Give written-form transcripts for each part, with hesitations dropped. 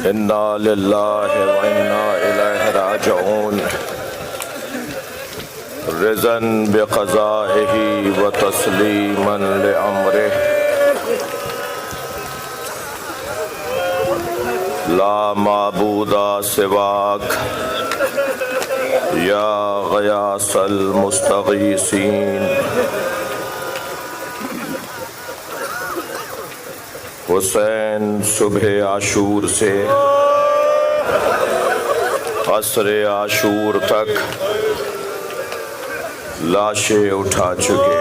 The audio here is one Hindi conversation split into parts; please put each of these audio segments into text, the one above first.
इन्ना लिल्लाहि व इन्ना इलैहि राजिऊन रिज़न बिक़ज़ाइही व तस्लीमन लिअम्रिही ला माबूदा सिवाक या ग़यासल मुस्तग़ीसीन। हुसैन सुबह आशूर से असरे आशूर तक लाशें उठा चुके।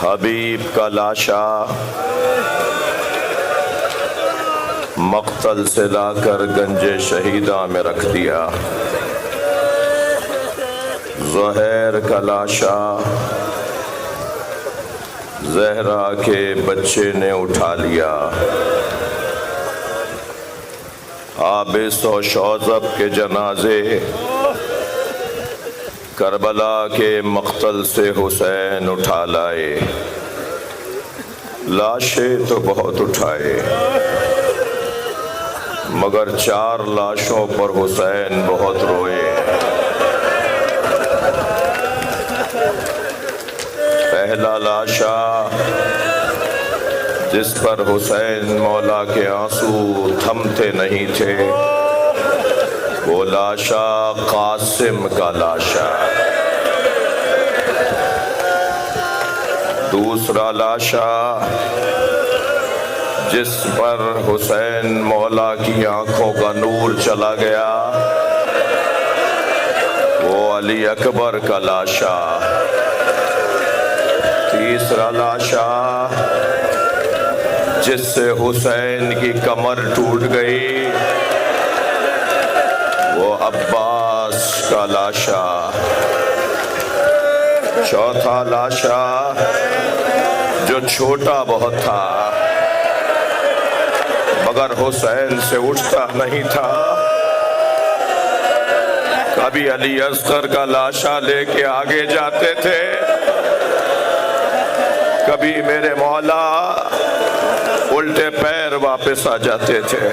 हबीब का लाशा मक़तल से लाकर गंजे शहीदा में रख दिया। ज़ुहैर का लाशा ज़हरा के बच्चे ने उठा लिया। आबिस और शौज़ब के जनाजे करबला के मक़तल से हुसैन उठा लाए। लाशें तो बहुत उठाए मगर 4 लाशों पर हुसैन बहुत रोए। पहला लाशा जिस पर हुसैन मौला के आंसू थमते नहीं थे वो लाशा कासिम का लाशा। दूसरा लाशा जिस पर हुसैन मौला की आंखों का नूर चला गया वो अली अकबर का लाशा। तीसरा लाशा जिससे हुसैन की कमर टूट गई वो अब्बास का लाशा। चौथा लाशा जो छोटा बहुत था मगर हुसैन से उठता नहीं था। कभी अली असगर का लाशा लेके आगे जाते थे कभी मेरे मौला उल्टे पैर वापस आ जाते थे।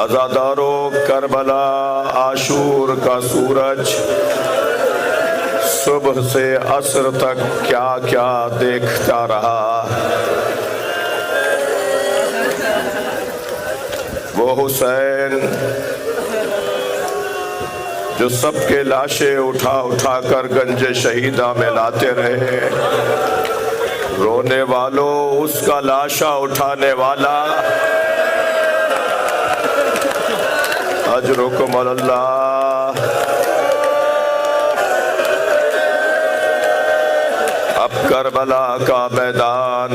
अज़ादारों, करबला आशूर का सूरज सुबह से असर तक क्या क्या देखता रहा। वो हुसैन जो सबके लाशें उठा उठा कर गंजे शहीदा में लाते रहे। रोने वालों, उसका लाशा उठाने वाला अजरुकुम अल्लाह। अब करबला का मैदान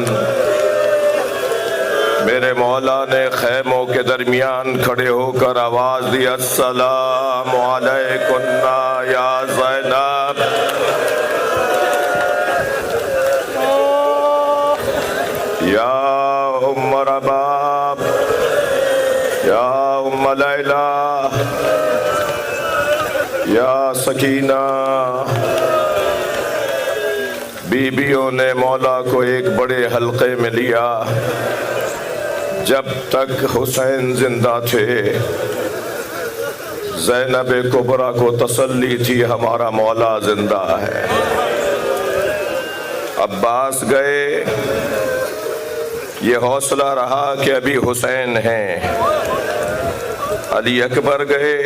मेरे मौला ने खैमों के दरमियान खड़े होकर आवाज दी, अस्सलामु अलैकुन्ना या ज़ैनब। या उम्म रबाब, या उम्म लैला, या सकीना। बीबियों ने मौला को एक बड़े हल्के में लिया। जब तक हुसैन जिंदा थे ज़ैनब कुबरा को तसल्ली थी हमारा मौला जिंदा है। अब्बास गए, ये हौसला रहा कि अभी हुसैन हैं। अली अकबर गए,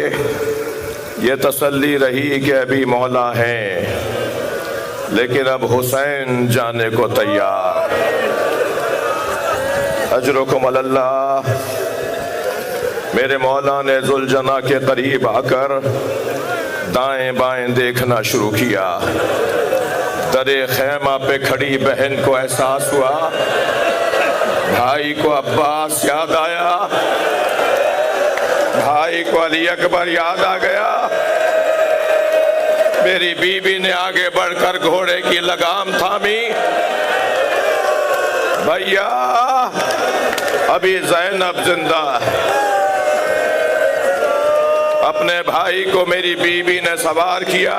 ये तसल्ली रही कि अभी मौला हैं। लेकिन अब हुसैन जाने को तैयार। अजरुकुम अल्लाह। मेरे मौला ने जुलजना के करीब आकर दाएं बाएं देखना शुरू किया। दरे खैमा पे खड़ी बहन को एहसास हुआ, भाई को अब्बास याद आया, भाई को अली अकबर याद आ गया। मेरी बीवी ने आगे बढ़कर घोड़े की लगाम थामी। भैया अभी ज़ैनब जिंदा है। अपने भाई को मेरी बीवी ने सवार किया।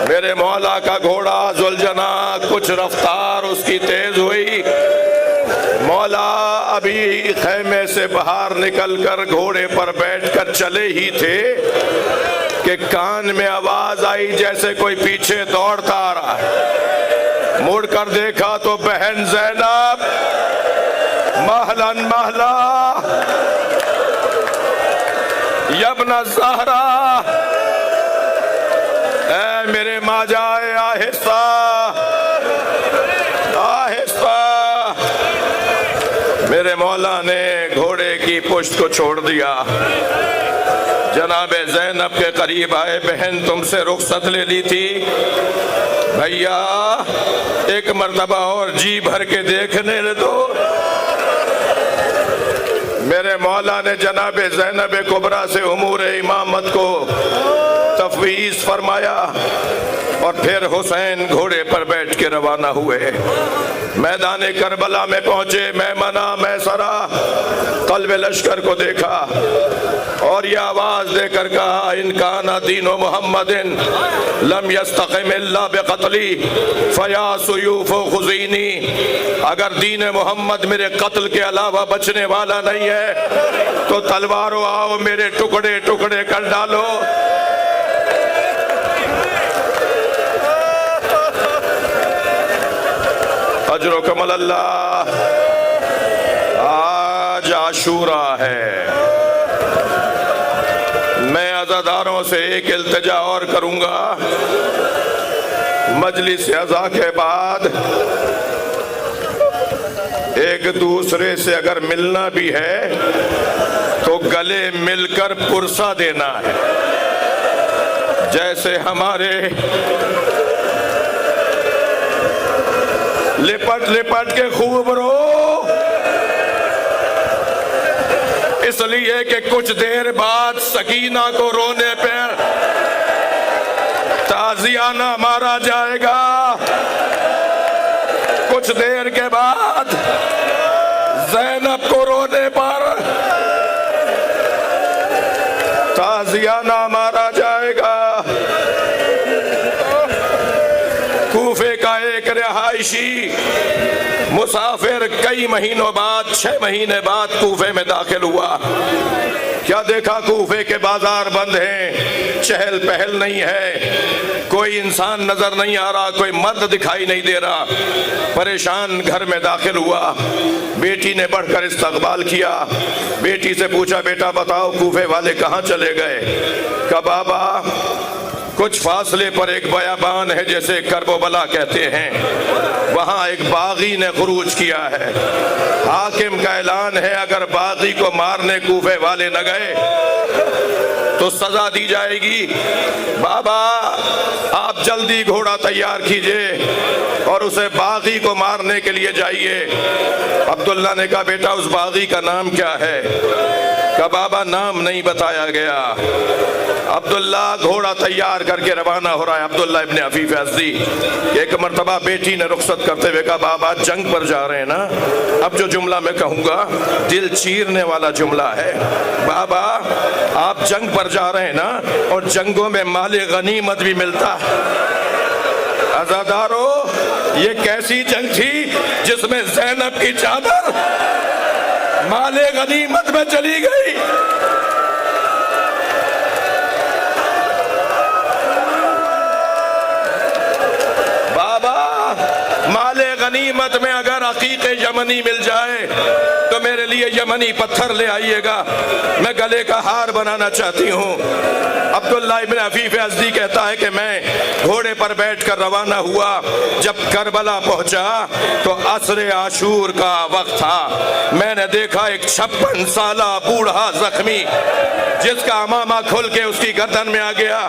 मेरे मौला का घोड़ा जुलजना कुछ रफ्तार उसकी तेज हुई। मौला अभी खैमे से बाहर निकलकर घोड़े पर बैठकर चले ही थे कि कान में आवाज आई जैसे कोई पीछे दौड़ता आ रहा है। मुड़कर देखा तो बहन ज़ैनब महलन महला यब्न ज़हरा, ऐ मेरे माजाए आहिस्ता आहिस्ता। मेरे मौला ने घोड़े की पुश्त को छोड़ दिया। जनाबे ज़ैनब के करीब आए। बहन तुमसे रुखसत ले ली थी, भैया एक मर्तबा और जी भर के देखने दो। मेरे मौला ने जनाबे ज़ैनब कुबरा से उमूर इमामत को तफवीज़ फरमाया और फिर हुसैन घोड़े पर बैठ के रवाना हुए। मैदान करबला में पहुंचे। मैमना मैसरा कल्ब लश्कर को देखा और यह आवाज देकर कहा, इनकाना दीनो मुहम्मदिन लम यस्तक़िम इल्ला बिक़त्ली फया सुयूफ खुज़ीनी। अगर दीन मोहम्मद मेरे कत्ल के अलावा बचने वाला नहीं है तो तलवारों आओ मेरे टुकड़े टुकड़े कर डालो। अजरो कमल अल्लाह। आज आशूरा है। मैं अज़ादारों से एक इल्तिजा और करूंगा। मजलिस अज़ा के बाद एक दूसरे से अगर मिलना भी है तो गले मिलकर पुरसा देना है। जैसे हमारे लिपट लिपट के खूब रो, इसलिए कि कुछ देर बाद सकीना को रोने पर ताजियाना मारा जाएगा। कुछ देर के बाद ज़ैनब को रोने पर ताजियाना मारा जाएगा। कूफे का एक रिहायशी मुसाफिर कई महीनों बाद 6 महीने बाद कूफे में दाखिल हुआ। क्या देखा, कूफे के बाजार बंद हैं, चहल पहल नहीं है, कोई इंसान नजर नहीं आ रहा, कोई मर्द दिखाई नहीं दे रहा। परेशान घर में दाखिल हुआ। बेटी ने बढ़कर इस्तकबाल किया। बेटी से पूछा, बेटा बताओ कूफे वाले कहाँ चले गए? कहा बाबा कुछ फासले पर एक बयाबान है जैसे करबला कहते हैं, वहां एक बागी ने खुरूज किया है। हाकिम का ऐलान है अगर बागी को मारने कूफे वाले न गए तो सजा दी जाएगी। बाबा आप जल्दी घोड़ा तैयार कीजिए और उसे बागी को मारने के लिए जाइए। अब्दुल्ला ने कहा बेटा उस बागी का नाम क्या है? का बाबा नाम नहीं बताया गया। अब्दुल्ला घोड़ा तैयार करके रवाना हो रहा है। अब्दुल्ला इब्ने अफीफ अज़दी। एक मर्तबा बेटी ने रुखसत करते हुए कहा बाबा जंग पर जा रहे हैं ना। अब जो जुमला मैं कहूँगा दिल चीरने वाला जुमला है। बाबा आप जंग पर जा रहे हैं ना, और जंगों में माले गनीमत भी मिलता है। अज़ादारों ये कैसी जंग थी जिसमें ज़ैनब की चादर माले गनीमत में चली गई। बाबा माले गनीमत में अगर अकीक़े यमनी मिल जाए तो मेरे लिए यमनी पत्थर ले आइएगा, मैं गले का हार बनाना चाहती हूँ। अब्दुल्ला इब्ने अफीफ अज़दी कहता है कि मैं घोड़े पर बैठकर रवाना हुआ। जब करबला पहुंचा तो असरे आशूर का वक्त था। मैंने देखा एक 56 साला बूढ़ा जख्मी जिसका अमामा खुल के उसकी गर्दन में आ गया।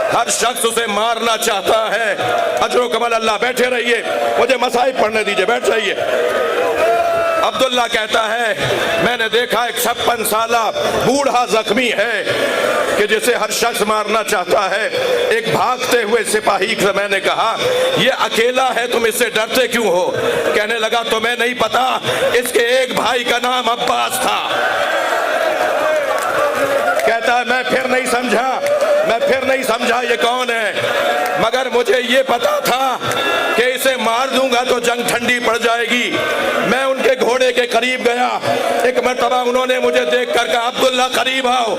हर शख्स उसे मारना चाहता है। अजरो कमल अल्लाह। बैठे रहिए, मुझे मसाइब पढ़ने दीजिए, बैठ जाइए। अब्दुल्ला कहता है मैंने देखा एक 56 साला बूढ़ा जख्मी है कि जिसे हर शख्स मारना चाहता है। एक भागते हुए सिपाही से मैंने कहा, ये अकेला है, तुम इससे डरते क्यों हो? कहने लगा, तुम्हें नहीं पता, इसके एक भाई का नाम अब्बास था। कहता है, मैं फिर नहीं समझा ये कौन है, मगर मुझे ये पता था कि इसे मार दूंगा तो जंग ठंडी पड़ जाएगी। मैं उनके घोड़े के करीब गया। एक मर्तबा उन्होंने मुझे देखकर कहा, अब्दुल्ला करीब आओ।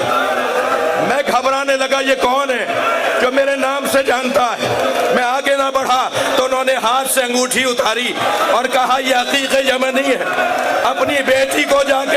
मैं घबराने लगा, ये कौन है जो मेरे नाम से जानता है? मैं आगे ना बढ़ा तो उन्होंने हाथ से अंगूठी उतारी और कहा, ये अकीक़ यमनी है, अपनी बेटी को जाके